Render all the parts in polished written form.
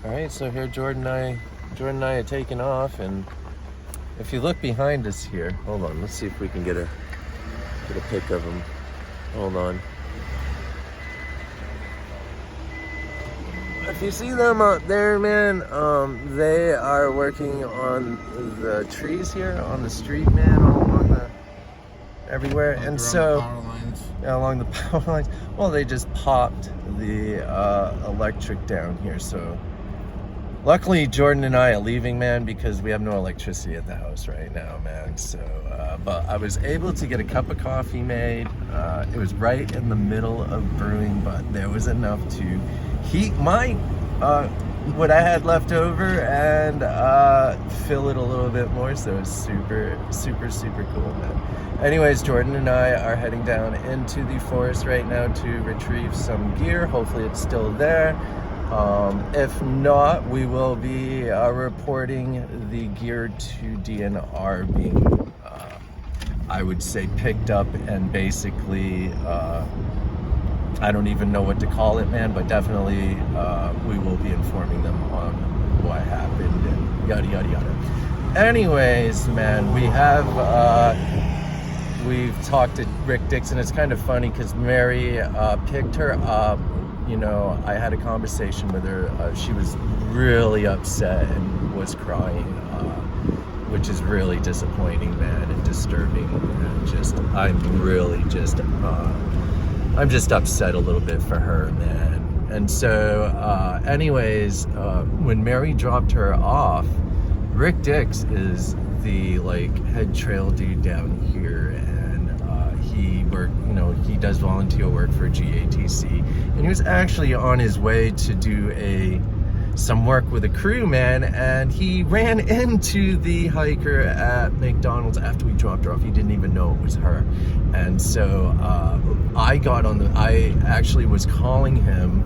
All right, so here Jordan and I are taking off, and if you look behind us here, hold on, let's see if we can get a pic of him. Hold on. If you see them out there, man, they are working on the trees here on the street, man, all along the everywhere, like and so the power lines. Yeah, along the power lines. Well, they just popped the electric down here, so luckily Jordan and I are leaving, man, because we have no electricity at the house right now, man. So, but I was able to get a cup of coffee made. It was right in the middle of brewing, but there was enough to heat my what I had left over and fill it a little bit more. So it was super cool, man. Anyways, Jordan and I are heading down into the forest right now to retrieve some gear. Hopefully it's still there. If not, we will be reporting the gear to DNR being, I would say, picked up and basically, I don't even know what to call it, man, but definitely we will be informing them on what happened and yada, yada, yada. Anyways, man, we've talked to Rick Dixon. It's kind of funny because Mary picked her up. You know, I had a conversation with her. She was really upset and was crying, which is really disappointing, man, and disturbing. And I'm just upset a little bit for her, man. And so, anyways, when Mary dropped her off, Rick Dix is the head trail dude down here, and he does volunteer work for GATC, and he was actually on his way to do some work with a crew, man, and he ran into the hiker at McDonald's after we dropped her off. He didn't even know it was her. And so I actually was calling him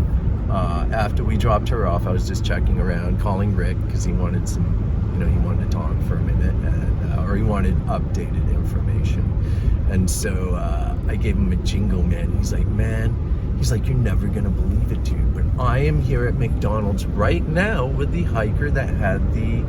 after we dropped her off. I was just checking around, calling Rick, because he wanted he wanted to talk for a minute, or he wanted updated information. And so I gave him a jingle, man. He's like, you're never gonna believe it, dude, but I am here at McDonald's right now with the hiker that had the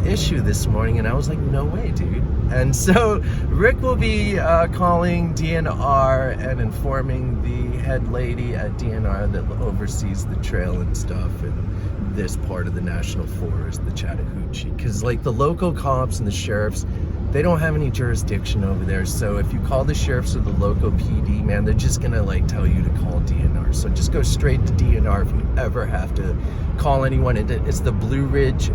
issue this morning. And I was like, no way, dude. And so Rick will be calling DNR and informing the head lady at DNR that oversees the trail and stuff in this part of the national forest, the Chattahoochee, because the local cops and the sheriffs, they don't have any jurisdiction over there. So if you call the sheriffs or the local PD, man, they're just gonna tell you to call DNR. So just go straight to DNR if you ever have to call anyone. It's the Blue Ridge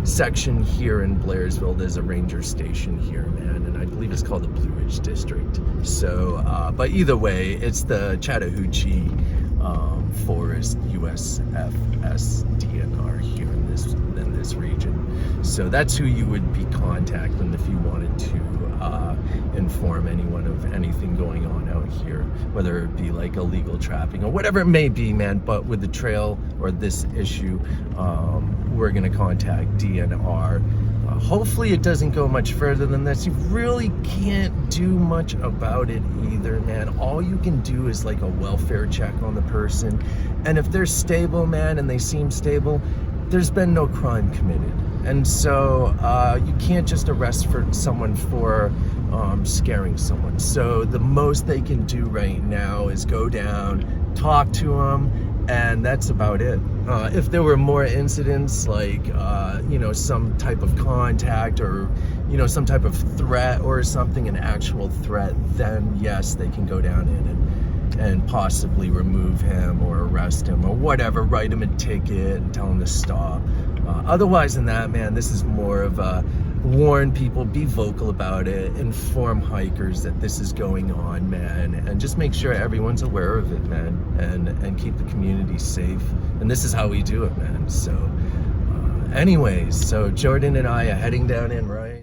section here in Blairsville. There's a ranger station here, man, and I believe it's called the Blue Ridge District. So, but either way, it's the Chattahoochee Forest USFS DNR here in this region. So that's who you would be contacting if you wanted to inform anyone of anything going on out here, whether it be illegal trapping or whatever it may be, man. But with the trail or this issue, we're gonna contact DNR. Hopefully it doesn't go much further than this. You really can't do much about it either, man. All you can do is a welfare check on the person, and if they're stable, man, and they seem stable, there's been no crime committed. And so you can't just arrest someone for scaring someone. So the most they can do right now is go down, talk to them, and that's about it. If there were more incidents, some type of contact or some type of threat or something, an actual threat, then yes, they can go down in and possibly remove him or arrest him or whatever, write him a ticket and tell him to stop. Otherwise than that, man, this is more of a warn people, be vocal about it, inform hikers that this is going on, man, and just make sure everyone's aware of it, man, and keep the community safe. And this is how we do it, man. So anyways, so Jordan and I are heading down in, right?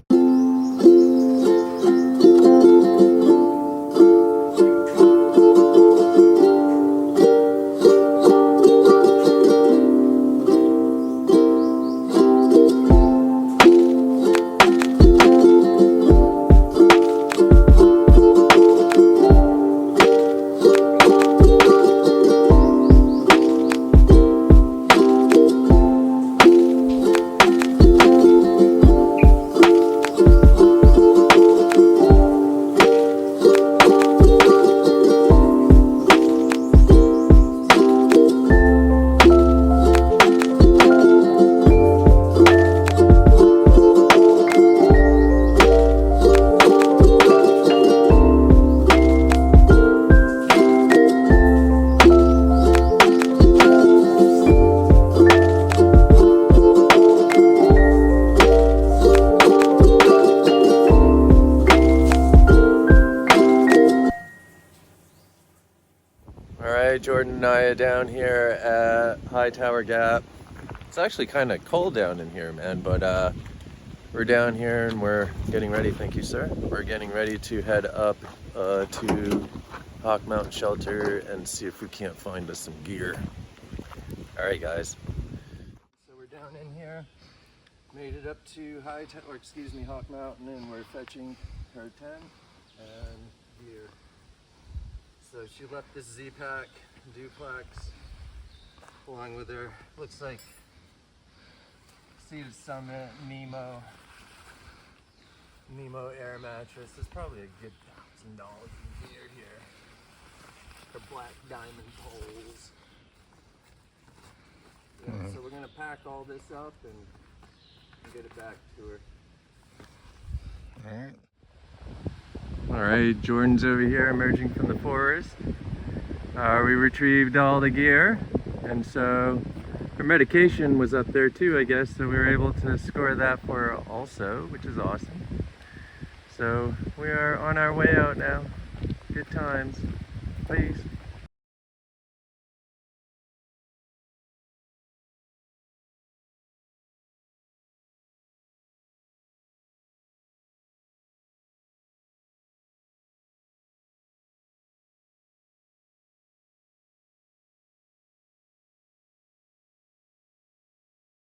Maya down here at High Tower Gap. It's actually kind of cold down in here, man, but we're down here and we're getting ready, thank you, sir. We're getting ready to head up to Hawk Mountain Shelter and see if we can't find us some gear. All right, guys. So we're down in here, made it up to Hawk Mountain, and we're fetching her 10 and gear. So she left this Z-Pack duplex along with her, looks like Seated Summit Nemo air mattress. There's probably a good $1,000 in gear here. Her black diamond poles. Yeah, so we're gonna pack all this up and get it back to her. Alright, Jordan's over here emerging from the forest. We retrieved all the gear, and so her medication was up there too, I guess, so we were able to score that for her also, which is awesome. So we are on our way out now. Good times. Peace.